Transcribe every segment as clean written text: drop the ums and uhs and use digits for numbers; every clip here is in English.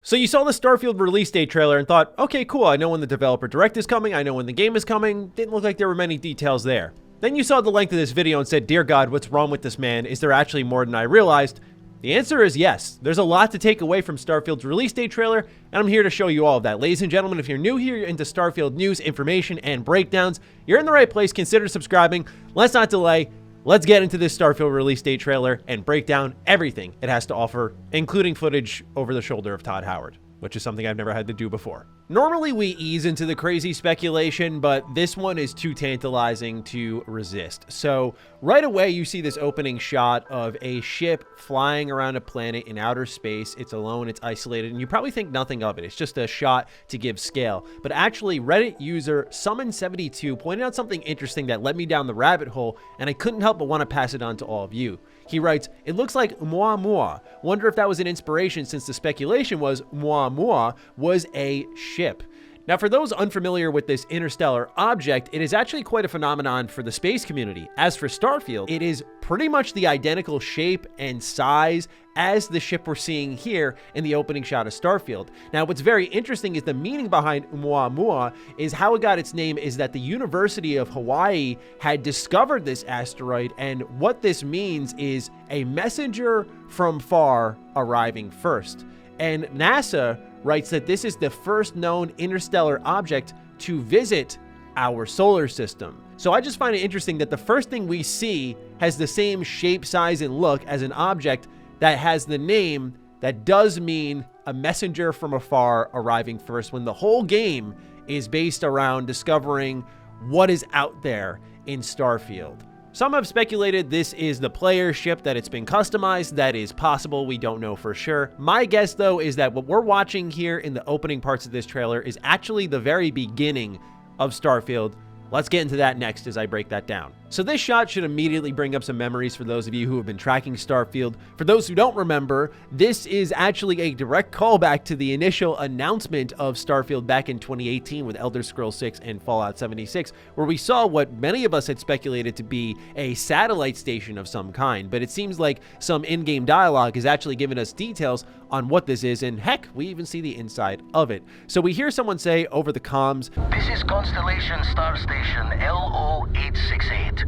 So you saw the Starfield release date trailer and thought, okay, cool, I know when the developer direct is coming, I know when the game is coming. Didn't look like there were many details there. Then you saw the length of this video and said, dear God, what's wrong with this man? Is there actually more than I realized? The answer is yes. There's a lot to take away from Starfield's release date trailer, and I'm here to show you all of that. Ladies and gentlemen, if you're new here into Starfield news, information, and breakdowns, you're in the right place. Consider subscribing. Let's not delay. Let's get into this Starfield release date trailer and break down everything it has to offer, including footage over the shoulder of Todd Howard, which is something I've never had to do before. Normally we ease into the crazy speculation, but this one is too tantalizing to resist. So right away you see this opening shot of a ship flying around a planet in outer space. It's alone, it's isolated, and you probably think nothing of it. It's just a shot to give scale. But actually Reddit user Summon72 pointed out something interesting that led me down the rabbit hole, and I couldn't help but want to pass it on to all of you. He writes, it looks like Oumuamua. Wonder if that was an inspiration, since the speculation was Oumuamua was a ship. Now, for those unfamiliar with this interstellar object, it is actually quite a phenomenon for the space community. As for Starfield, it is pretty much the identical shape and size as the ship we're seeing here in the opening shot of Starfield. Now, what's very interesting is the meaning behind Oumuamua is how it got its name is that the University of Hawaii had discovered this asteroid, and what this means is a messenger from far arriving first. And NASA writes that this is the first known interstellar object to visit our solar system. So I just find it interesting that the first thing we see has the same shape, size, and look as an object that has the name that does mean a messenger from afar arriving first, when the whole game is based around discovering what is out there in Starfield. Some have speculated this is the player ship, that it's been customized. That is possible. We don't know for sure. My guess, though, is that what we're watching here in the opening parts of this trailer is actually the very beginning of Starfield. Let's get into that next as I break that down. So this shot should immediately bring up some memories for those of you who have been tracking Starfield. For those who don't remember, this is actually a direct callback to the initial announcement of Starfield back in 2018 with Elder Scrolls 6 and Fallout 76, where we saw what many of us had speculated to be a satellite station of some kind. But it seems like some in-game dialogue has actually given us details on what this is, and heck, we even see the inside of it. So we hear someone say over the comms, "This is Constellation Star Station LO868.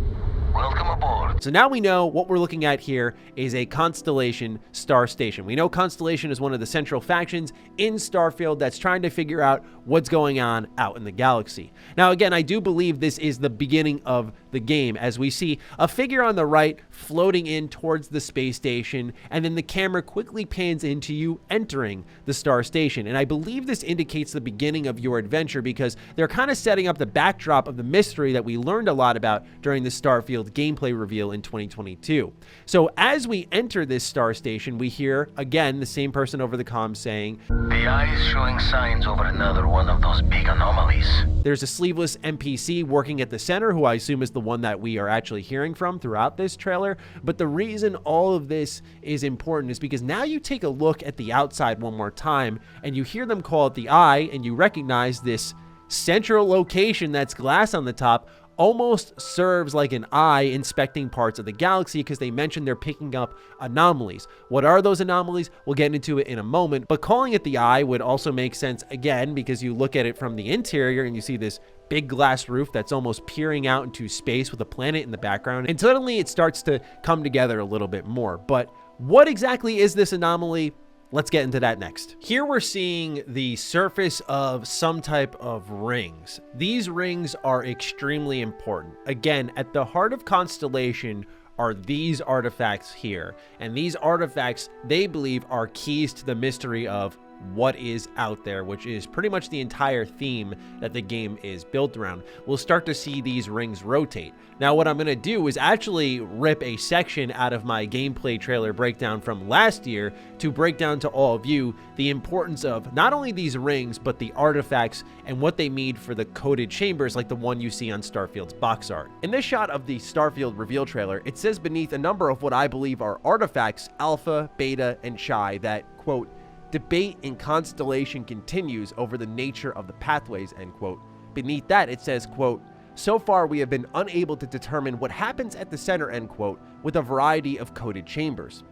Welcome aboard." So now we know what we're looking at here is a Constellation Star Station. We know Constellation is one of the central factions in Starfield that's trying to figure out what's going on out in the galaxy. Now, again, I do believe this is the beginning of the game, as we see a figure on the right floating in towards the space station, and then the camera quickly pans into you entering the Star Station. And I believe this indicates the beginning of your adventure, because they're kind of setting up the backdrop of the mystery that we learned a lot about during the Starfield gameplay reveal in 2022. So as we enter this Star Station, we hear, again, the same person over the comm saying, "The eye is showing signs over another one of those big anomalies." There's a sleeveless NPC working at the center, who I assume is the one that we are actually hearing from throughout this trailer. But the reason all of this is important is because now you take a look at the outside one more time, and you hear them call it the eye, and you recognize this central location that's glass on the top almost serves like an eye inspecting parts of the galaxy, because they mentioned they're picking up anomalies. What are those anomalies? We'll get into it in a moment, but calling it the eye would also make sense, again, because you look at it from the interior and you see this big glass roof that's almost peering out into space with a planet in the background, and suddenly it starts to come together a little bit more. But what exactly is this anomaly? Let's get into that next. Here we're seeing the surface of some type of rings. These rings are extremely important. Again, at the heart of Constellation are these artifacts here. And these artifacts, they believe, are keys to the mystery of what is out there, which is pretty much the entire theme that the game is built around. We'll start to see these rings rotate. Now, what I'm going to do is actually rip a section out of my gameplay trailer breakdown from last year to break down to all of you the importance of not only these rings, but the artifacts and what they mean for the coded chambers like the one you see on Starfield's box art. In this shot of the Starfield reveal trailer, it says beneath a number of what I believe are artifacts, Alpha, Beta, and Chi, that, quote, "Debate in Constellation continues over the nature of the pathways," end quote. Beneath that, it says, quote, "So far, we have been unable to determine what happens at the center," end quote, with a variety of coded chambers.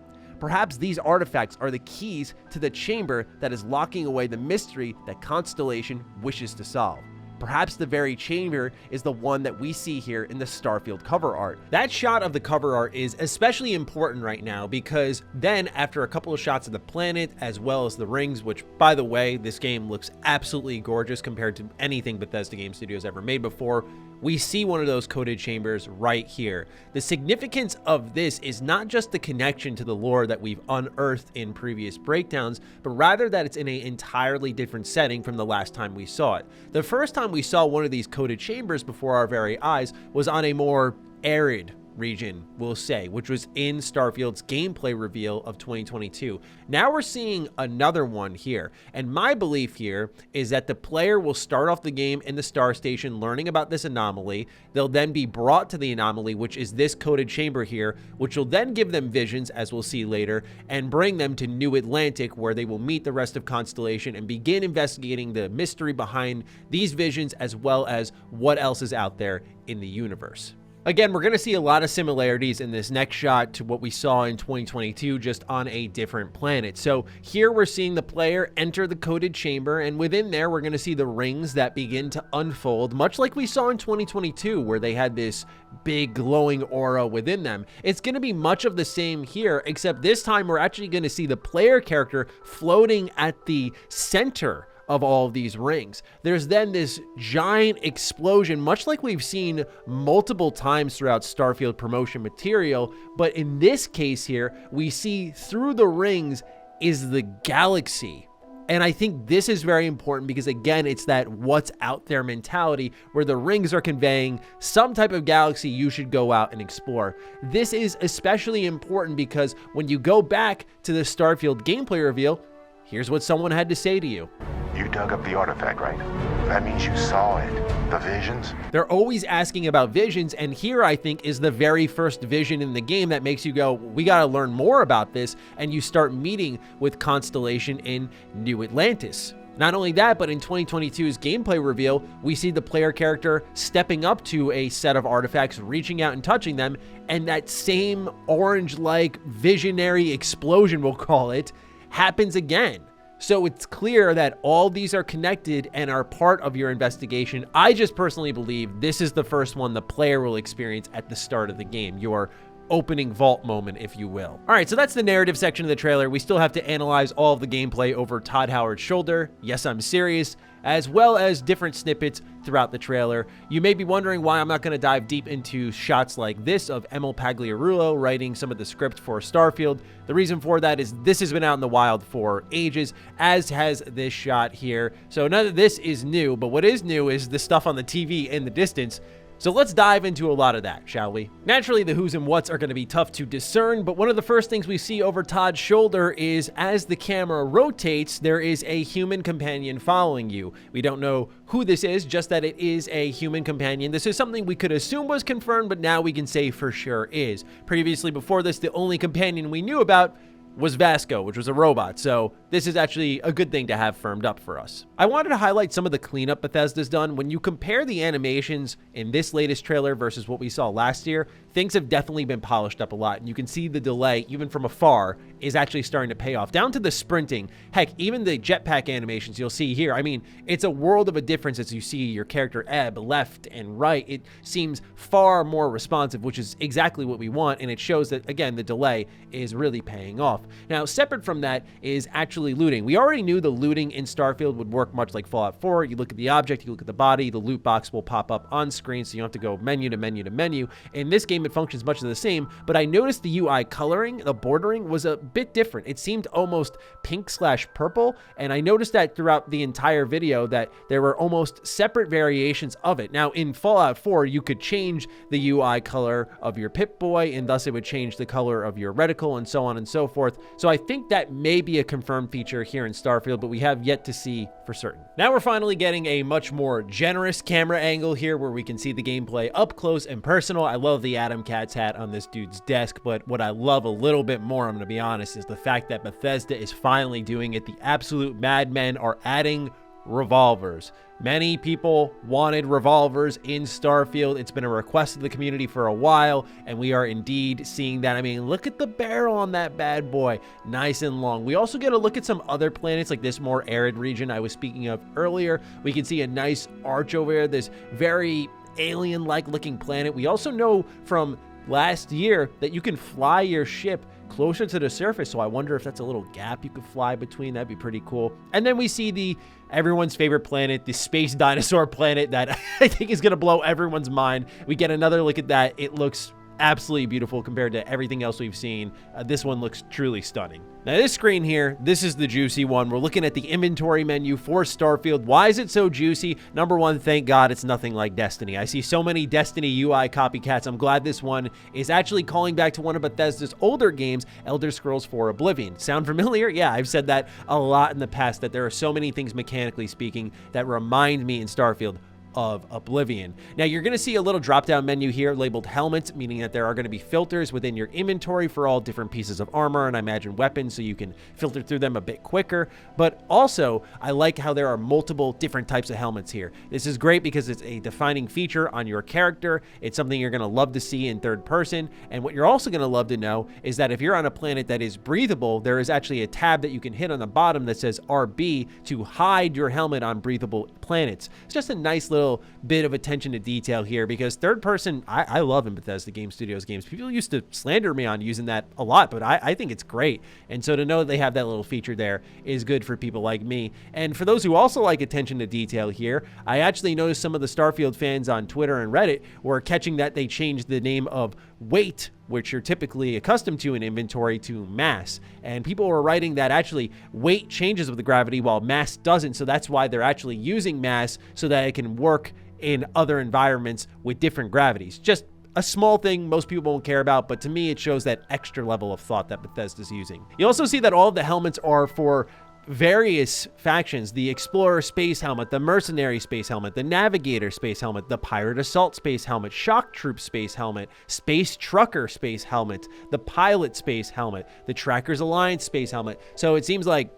Perhaps these artifacts are the keys to the chamber that is locking away the mystery that Constellation wishes to solve. Perhaps the very chamber is the one that we see here in the Starfield cover art. That shot of the cover art is especially important right now because then after a couple of shots of the planet as well as the rings, which by the way, this game looks absolutely gorgeous compared to anything Bethesda Game Studios ever made before, we see one of those coded chambers right here. The significance of this is not just the connection to the lore that we've unearthed in previous breakdowns, but rather that it's in an entirely different setting from the last time we saw it. The first time we saw one of these coded chambers before our very eyes was on a more arid region, we'll say, which was in Starfield's gameplay reveal of 2022. Now we're seeing another one here, and my belief here is that the player will start off the game in the Star Station learning about this anomaly. They'll then be brought to the anomaly, which is this coded chamber here, which will then give them visions, as we'll see later, and bring them to New Atlantic, where they will meet the rest of Constellation and begin investigating the mystery behind these visions as well as what else is out there in the universe. Again, we're going to see a lot of similarities in this next shot to what we saw in 2022, just on a different planet. So here we're seeing the player enter the coded chamber, and within there, we're going to see the rings that begin to unfold, much like we saw in 2022, where they had this big glowing aura within them. It's going to be much of the same here, except this time we're actually going to see the player character floating at the center of all of these rings. There's then this giant explosion, much like we've seen multiple times throughout Starfield promotion material, but in this case here, we see through the rings is the galaxy. And I think this is very important because, again, it's that what's out there mentality where the rings are conveying some type of galaxy you should go out and explore. This is especially important because when you go back to the Starfield gameplay reveal, here's what someone had to say to you. You dug up the artifact, right? That means you saw it. The visions? They're always asking about visions, and here I think is the very first vision in the game that makes you go, we gotta learn more about this, and you start meeting with Constellation in New Atlantis. Not only that, but in 2022's gameplay reveal, we see the player character stepping up to a set of artifacts, reaching out and touching them, and that same orange-like visionary explosion, we'll call it, happens again. So it's clear that all these are connected and are part of your investigation. I just personally believe this is the first one the player will experience at the start of the game, your opening vault moment, if you will. All right, so that's the narrative section of the trailer. We still have to analyze all of the gameplay over Todd Howard's shoulder. Yes, I'm serious, as well as different snippets throughout the trailer. You may be wondering why I'm not going to dive deep into shots like this of Emil Pagliarulo writing some of the script for Starfield. The reason for that is this has been out in the wild for ages, as has this shot here. So none of this is new, but what is new is the stuff on the TV in the distance. So let's dive into a lot of that, shall we? Naturally, the who's and what's are going to be tough to discern, but one of the first things we see over Todd's shoulder is as the camera rotates, there is a human companion following you. We don't know who this is, just that it is a human companion. This is something we could assume was confirmed, but now we can say for sure is. Previously, before this, the only companion we knew about was Vasco, which was a robot, so this is actually a good thing to have firmed up for us. I wanted to highlight some of the cleanup Bethesda's done. When you compare the animations in this latest trailer versus what we saw last year, things have definitely been polished up a lot, and you can see the delay, even from afar, is actually starting to pay off. Down to the sprinting, heck, even the jetpack animations you'll see here. I mean, it's a world of a difference as you see your character ebb left and right. It seems far more responsive, which is exactly what we want, and it shows that, again, the delay is really paying off. Now, separate from that is actually looting. We already knew the looting in Starfield would work much like Fallout 4. You look at the object, you look at the body, the loot box will pop up on screen, so you don't have to go menu to menu to menu. In this game, it functions much of the same, but I noticed the UI coloring, the bordering, was a bit different. It seemed almost pink/purple, and I noticed that throughout the entire video that there were almost separate variations of it. Now, in Fallout 4, you could change the UI color of your Pip-Boy, and thus it would change the color of your reticle, and so on and so forth. So I think that may be a confirmed feature here in Starfield, but we have yet to see for certain. Now we're finally getting a much more generous camera angle here where we can see the gameplay up close and personal. I love the Adam Katz hat on this dude's desk, but what I love a little bit more, I'm going to be honest, is the fact that Bethesda is finally doing it. The absolute madmen are adding revolvers. Many people wanted revolvers in Starfield. It's been a request of the community for a while, and we are indeed seeing that. I mean, look at the barrel on that bad boy. Nice and long. We also get a look at some other planets, like this more arid region I was speaking of earlier. We can see a nice arch over here, this very alien-like looking planet. We also know from last year that you can fly your ship closer to the surface, so I wonder if that's a little gap you could fly between. That'd be pretty cool. And then we see everyone's favorite planet, the space dinosaur planet that I think is going to blow everyone's mind. We get another look at that. It looks absolutely beautiful compared to everything else we've seen. This one looks truly stunning. Now this screen here, this is the juicy one. We're looking at the inventory menu for Starfield. Why is it so juicy? Number one, thank God it's nothing like Destiny. I see so many Destiny UI copycats. I'm glad this one is actually calling back to one of Bethesda's older games, Elder Scrolls 4 Oblivion. Sound familiar? Yeah, I've said that a lot in the past, that there are so many things mechanically speaking that remind me in Starfield of Oblivion. Now you're going to see a little drop down menu here labeled helmets, meaning that there are going to be filters within your inventory for all different pieces of armor and I imagine weapons, so you can filter through them a bit quicker. But also I like how there are multiple different types of helmets here. This is great because it's a defining feature on your character. It's something you're going to love to see in third person. And what you're also going to love to know is that if you're on a planet that is breathable, there is actually a tab that you can hit on the bottom that says RB to hide your helmet on breathable planets. It's just a nice little bit of attention to detail here, because third person, I love in Bethesda Game Studios games. People used to slander me on using that a lot, but I think it's great. And so to know that they have that little feature there is good for people like me. And for those who also like attention to detail here, I actually noticed some of the Starfield fans on Twitter and Reddit were catching that they changed the name of weight, which you're typically accustomed to in inventory, to mass. And people were writing that actually weight changes with the gravity while mass doesn't. So that's why they're actually using mass, so that it can work in other environments with different gravities. Just a small thing most people won't care about, but to me it shows that extra level of thought that Bethesda's using. You also see that all of the helmets are for various factions: the Explorer space helmet, the Mercenary space helmet, the Navigator space helmet, the Pirate Assault space helmet, Shock Troop space helmet, Space Trucker space helmet, the Pilot space helmet, the Trackers Alliance space helmet. So it seems like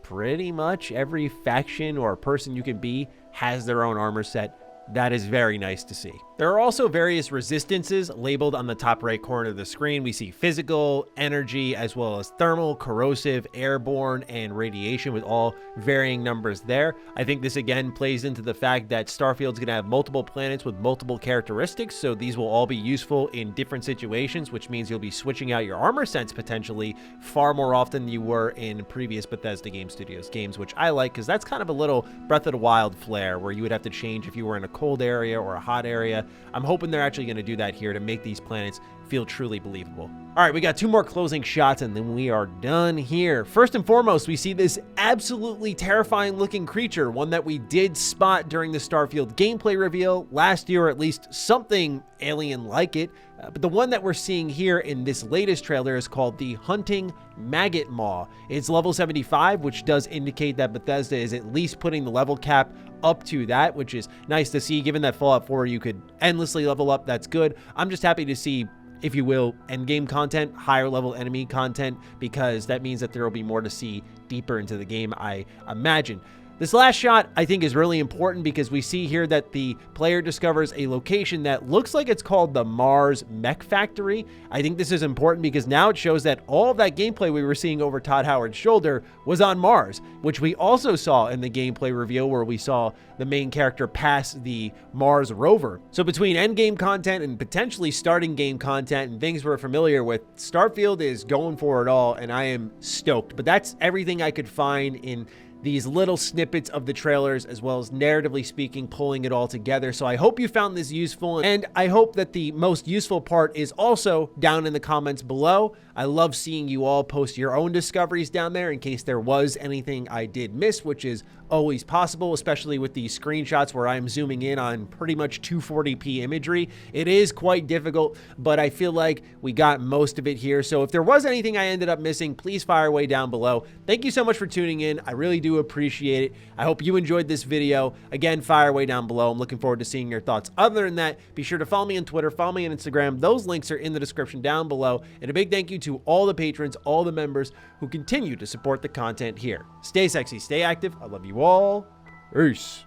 pretty much every faction or person you can be has their own armor set. That is very nice to see. There are also various resistances labeled on the top right corner of the screen. We see physical, energy, as well as thermal, corrosive, airborne, and radiation, with all varying numbers there. I think this again plays into the fact that Starfield's going to have multiple planets with multiple characteristics, so these will all be useful in different situations, which means you'll be switching out your armor sets potentially far more often than you were in previous Bethesda Game Studios games, which I like, because that's kind of a little Breath of the Wild flair, where you would have to change if you were in a cold area or a hot area. I'm hoping they're actually going to do that here to make these planets feel truly believable. All right, we got two more closing shots and then we are done here. First and foremost, we see this absolutely terrifying looking creature, one that we did spot during the Starfield gameplay reveal last year, or at least something alien like it. But the one that we're seeing here in this latest trailer is called the Hunting Maggot Maw. It's level 75, which does indicate that Bethesda is at least putting the level cap up to that, which is nice to see. Given that Fallout 4 you could endlessly level up, that's good. I'm just happy to see, if you will, endgame content, higher level enemy content, because that means that there will be more to see deeper into the game, I imagine. This last shot, I think, is really important because we see here that the player discovers a location that looks like it's called the Mars Mech Factory. I think this is important because now it shows that all of that gameplay we were seeing over Todd Howard's shoulder was on Mars, which we also saw in the gameplay reveal where we saw the main character pass the Mars rover. So between endgame content and potentially starting game content and things we're familiar with, Starfield is going for it all, and I am stoked. But that's everything I could find in these little snippets of the trailers, as well as narratively speaking, pulling it all together. So I hope you found this useful, and I hope that the most useful part is also down in the comments below. I love seeing you all post your own discoveries down there in case there was anything I did miss, which is always possible, especially with these screenshots where I'm zooming in on pretty much 240p imagery. It is quite difficult, but I feel like we got most of it here. So if there was anything I ended up missing, please fire away down below. Thank you so much for tuning in. I really do appreciate it. I hope you enjoyed this video. Again, fire away down below. I'm looking forward to seeing your thoughts. Other than that, be sure to follow me on Twitter, follow me on Instagram. Those links are in the description down below. And a big thank you to all the patrons, all the members who continue to support the content here. Stay sexy, stay active. I love you all. Peace.